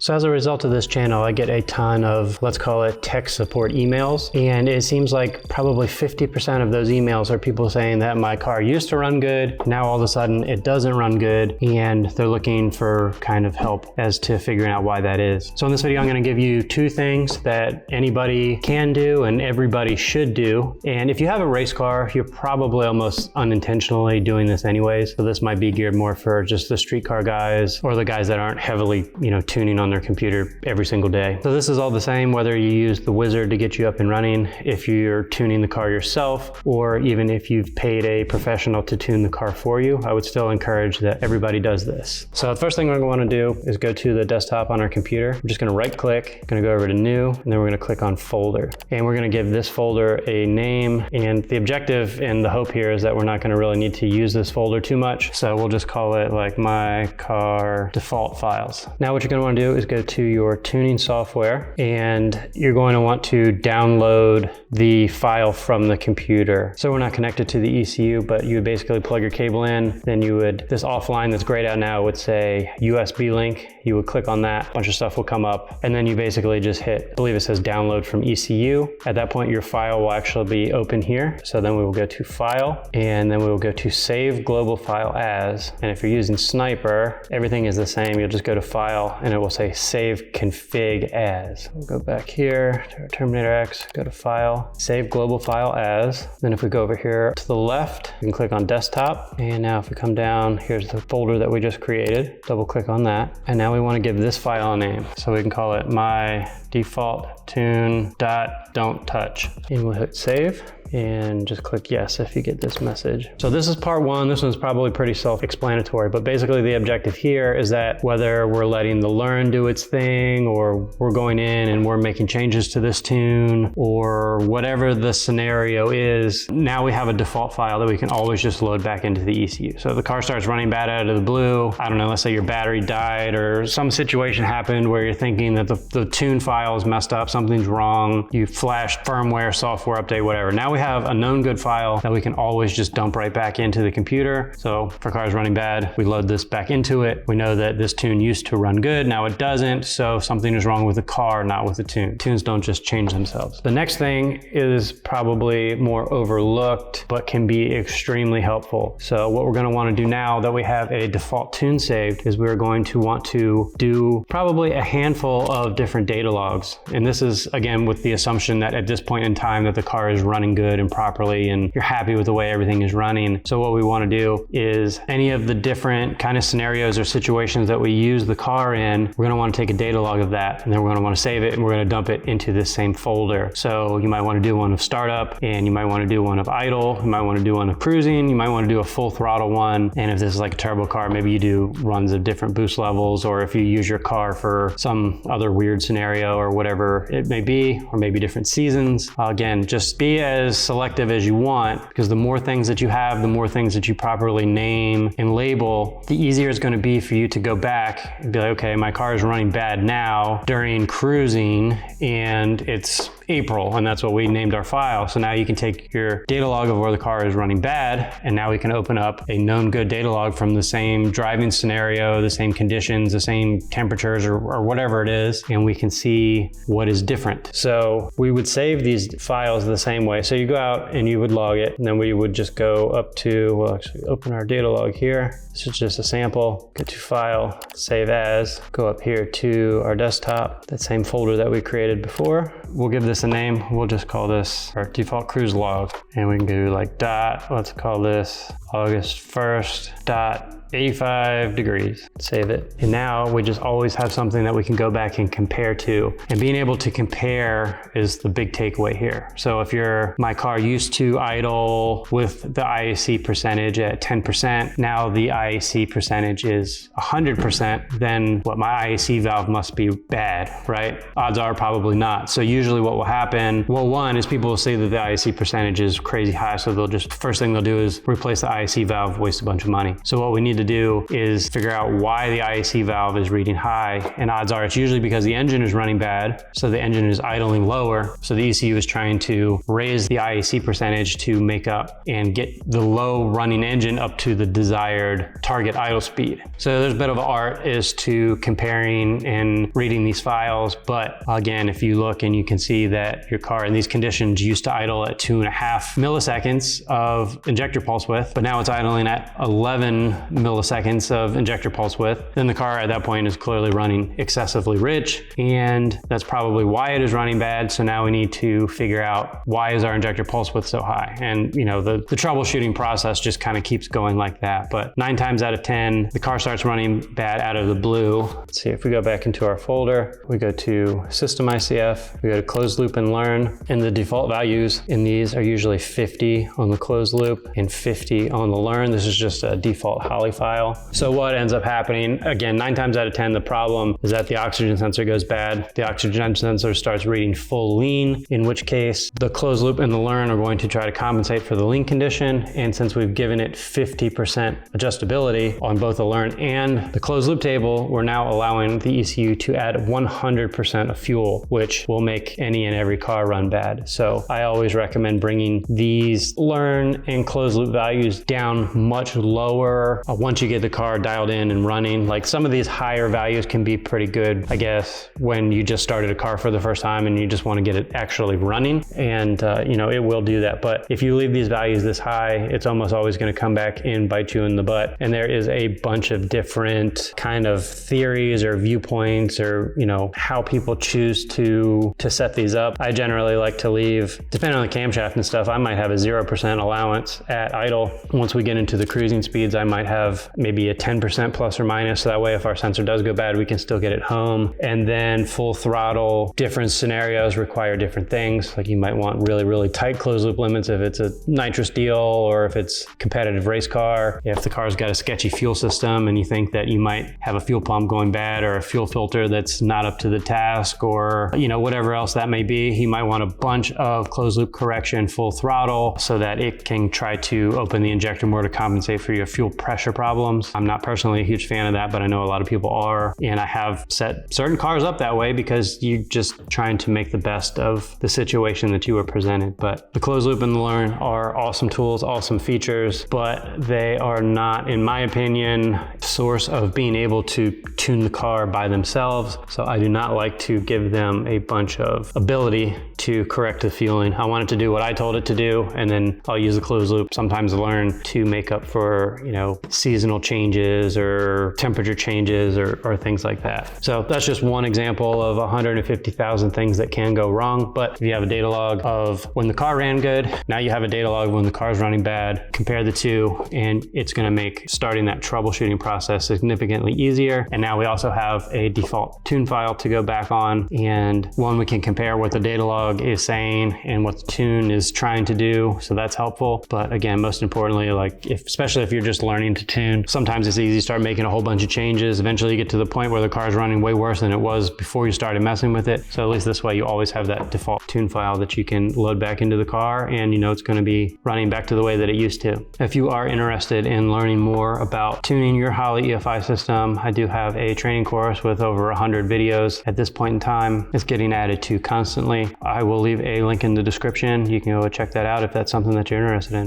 So as a result of this channel, I get a ton of, let's call it tech support emails. And it seems like probably 50% of those emails are people saying that my car used to run good. Now all of a sudden it doesn't run good. And they're looking for kind of help as to figuring out why that is. So in this video, I'm going to give you two things that anybody can do and everybody should do. And if you have a race car, you're probably almost unintentionally doing this anyways. So this might be geared more for just the street car guys or the guys that aren't heavily, tuning on their computer every single day. So this is all the same, whether you use the wizard to get you up and running, if you're tuning the car yourself, or even if you've paid a professional to tune the car for you. I would still encourage that everybody does this. So the first thing we're going to want to do is go to the desktop on our computer. I'm just going to right click, going to go over to new, and then we're going to click on folder. And we're going to give this folder a name. And the objective and the hope here is that we're not going to really need to use this folder too much. So we'll just call it like my car default files. Now what you're going to want to do is go to your tuning software, and you're going to want to download the file from the computer. So we're not connected to the ECU, but you would basically plug your cable in, then you would, this offline that's grayed out now would say USB link. You would click on that, a bunch of stuff will come up, and then you basically just hit, I believe it says download from ECU. At that point, your file will actually be open here. So then we will go to file, and then we will go to save global file as, and if you're using Sniper, everything is the same. You'll just go to file and it will say save config as. We'll go back here to our Terminator X, go to file, save global file as. Then if we go over here to the left, you can click on desktop. And now if we come down, here's the folder that we just created. Double click on that. And now we want to give this file a name. So we can call it my default tune dot don't touch. And we'll hit save. And just click yes if you get this message. So this is part one. This one's probably pretty self-explanatory, but basically the objective here is that whether we're letting the learn do its thing, or we're going in and we're making changes to this tune, or whatever the scenario is, now we have a default file that we can always just load back into the ECU. So if the car starts running bad out of the blue, I don't know, let's say your battery died or some situation happened where you're thinking that the tune file is messed up, something's wrong, you flashed firmware, software update, whatever. Now we have a known good file that we can always just dump right back into the computer. So if our car is running bad, we load this back into it. We know that this tune used to run good, now it doesn't. So something is wrong with the car, not with the tune. Tunes don't just change themselves. The next thing is probably more overlooked, but can be extremely helpful. So what we're going to want to do now that we have a default tune saved is we're going to want to do probably a handful of different data logs. And this is again with the assumption that at this point in time that the car is running good and properly and you're happy with the way everything is running. So what we want to do is any of the different kind of scenarios or situations that we use the car in, we're going to want to take a data log of that, and then we're going to want to save it and we're going to dump it into this same folder. So you might want to do one of startup, and you might want to do one of idle, you might want to do one of cruising, you might want to do a full throttle one, and if this is like a turbo car, maybe you do runs of different boost levels, or if you use your car for some other weird scenario or whatever it may be, or maybe different seasons. Again, just be as selective as you want, because the more things that you have, the more things that you properly name and label, the easier it's going to be for you to go back and be like, okay, my car is running bad now during cruising and it's April, and that's what we named our file. So now you can take your data log of where the car is running bad, and now we can open up a known good data log from the same driving scenario, the same conditions, the same temperatures, or whatever it is, and we can see what is different. So we would save these files the same way. So you go out and you would log it, and then we would just go up to, we'll actually open our data log here. This is just a sample. Go to file, save as, go up here to our desktop, that same folder that we created before. We'll give this a name. We'll just call this our default cruise log, and we can do like let's call this August 1st 85 degrees. Save it. And now we just always have something that we can go back and compare to. And being able to compare is the big takeaway here. So if my car used to idle with the IAC percentage at 10%, now the IAC percentage is 100%, then what my IAC valve must be bad, right? Odds are probably not. So usually what will happen, well, one is people will say that the IAC percentage is crazy high. So they'll just, first thing they'll do is replace the IAC valve, waste a bunch of money. So what we need to do is figure out why the IAC valve is reading high, and odds are it's usually because the engine is running bad, so the engine is idling lower, so the ECU is trying to raise the IAC percentage to make up and get the low running engine up to the desired target idle speed. So there's a bit of art as to comparing and reading these files, but again, if you look and you can see that your car in these conditions used to idle at 2.5 milliseconds of injector pulse width, but now it's idling at 11 milliseconds of injector pulse width, then the car at that point is clearly running excessively rich, and that's probably why it is running bad. So now we need to figure out why is our injector pulse width so high, and the troubleshooting process just kind of keeps going like that. But 9 times out of 10, the car starts running bad out of the blue. Let's see, if we go back into our folder, we go to System ICF, we go to Closed Loop and Learn, and the default values in these are usually 50 on the closed loop and 50 on the learn. This is just a default Holley file. So what ends up happening, again, 9 times out of 10, the problem is that the oxygen sensor goes bad. The oxygen sensor starts reading full lean, in which case the closed loop and the learn are going to try to compensate for the lean condition. And since we've given it 50% adjustability on both the learn and the closed loop table, we're now allowing the ECU to add 100% of fuel, which will make any and every car run bad. So I always recommend bringing these learn and closed loop values down much lower once you get the car dialed in and running. Like some of these higher values can be pretty good, I guess, when you just started a car for the first time and you just want to get it actually running, and it will do that. But if you leave these values this high, it's almost always going to come back and bite you in the butt. And there is a bunch of different kind of theories or viewpoints, or how people choose to set these up. I generally like to leave, depending on the camshaft and stuff, I might have a 0% allowance at idle. Once we get into the cruising speeds, I might have maybe a 10% plus or minus, so that way if our sensor does go bad, we can still get it home. And then full throttle, different scenarios require different things. Like you might want really, really tight closed loop limits if it's a nitrous deal, or if it's competitive race car. If the car's got a sketchy fuel system and you think that you might have a fuel pump going bad or a fuel filter that's not up to the task, or whatever else that may be, you might want a bunch of closed loop correction full throttle so that it can try to open the injector more to compensate for your fuel pressure problems. I'm not personally a huge fan of that, but I know a lot of people are, and I have set certain cars up that way because you're just trying to make the best of the situation that you were presented. But the closed loop and the learn are awesome tools, awesome features, but they are not, in my opinion, source of being able to tune the car by themselves. So I do not like to give them a bunch of ability to correct the fueling. I want it to do what I told it to do, and then I'll use the closed loop, sometimes learn, to make up for seasonal changes or temperature changes or things like that. So that's just one example of 150,000 things that can go wrong. But if you have a data log of when the car ran good, now you have a data log when the car's running bad, compare the two, and it's going to make starting that troubleshooting process significantly easier. And now we also have a default tune file to go back on, and one we can compare what the data log is saying and what the tune is trying to do. So that's helpful. But again, most importantly, especially if you're just learning to tune, sometimes it's easy to start making a whole bunch of changes. Eventually you get to the point where the car is running way worse than it was before you started messing with it. So at least this way you always have that default tune file that you can load back into the car, and it's going to be running back to the way that it used to. If you are interested in learning more about tuning your Holley EFI system, I do have a training course with over 100 videos at this point in time. It's getting added to constantly. I will leave a link in the description. You can go check that out if that's something that you're interested in.